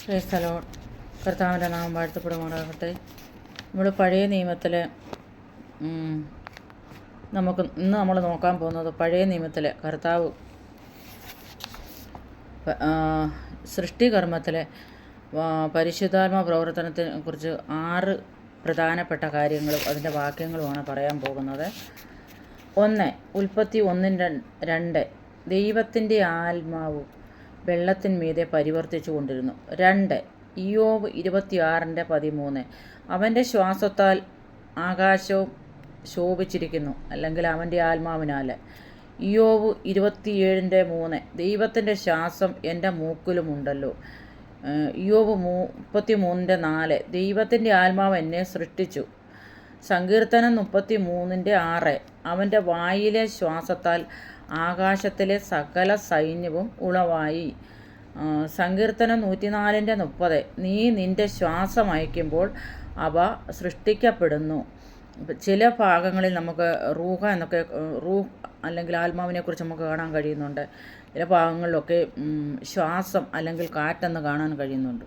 Praise the Lord. കർത്താവിൻ്റെ നാമം വാഴ്ത്തപ്പെടുമാറാകട്ടെ. നമ്മൾ പഴയ നിയമത്തിൽ ഇന്ന് നമ്മൾ നോക്കാൻ പോകുന്നത് പഴയ നിയമത്തിലെ കർത്താവ് സൃഷ്ടികർമ്മത്തിലെ പരിശുദ്ധാത്മ പ്രവർത്തനത്തെ കുറിച്ച് 6 പ്രധാനപ്പെട്ട കാര്യങ്ങളും അതിൻ്റെ വാക്യങ്ങളുമാണ് പറയാൻ പോകുന്നത്. 1 ഉൽപ്പത്തി 1:2 ദൈവത്തിൻ്റെ ആത്മാവ് വെള്ളത്തിന്മീതെ പരിവർത്തിച്ചു കൊണ്ടിരുന്നു. 2 ഇയ്യോബ് 26:13 അവൻ്റെ ശ്വാസത്താൽ ആകാശവും ശോഭിച്ചിരിക്കുന്നു, അല്ലെങ്കിൽ അവൻ്റെ ആത്മാവിനാൽ. ഇയ്യോബ് 27:3 ദൈവത്തിൻ്റെ ശ്വാസം എൻ്റെ മൂക്കിലുമുണ്ടല്ലോ. ഇയ്യോബ് 33:4 ദൈവത്തിൻ്റെ ആത്മാവ് എന്നെ സൃഷ്ടിച്ചു. സങ്കീർത്തനം 33:6 അവൻ്റെ വായിലെ ശ്വാസത്താൽ ആകാശത്തിലെ സകല സൈന്യവും ഉളവായി. സങ്കീർത്തനം 104:30 നീ നിൻ്റെ ശ്വാസം അയക്കുമ്പോൾ അവ സൃഷ്ടിക്കപ്പെടുന്നു. ചില ഭാഗങ്ങളിൽ നമുക്ക് റൂഹ എന്നൊക്കെ അല്ലെങ്കിൽ ആത്മാവിനെക്കുറിച്ച് നമുക്ക് കാണാൻ കഴിയുന്നുണ്ട്. ചില ഭാഗങ്ങളിലൊക്കെ ശ്വാസം അല്ലെങ്കിൽ കാറ്റെന്ന് കാണാൻ കഴിയുന്നുണ്ട്.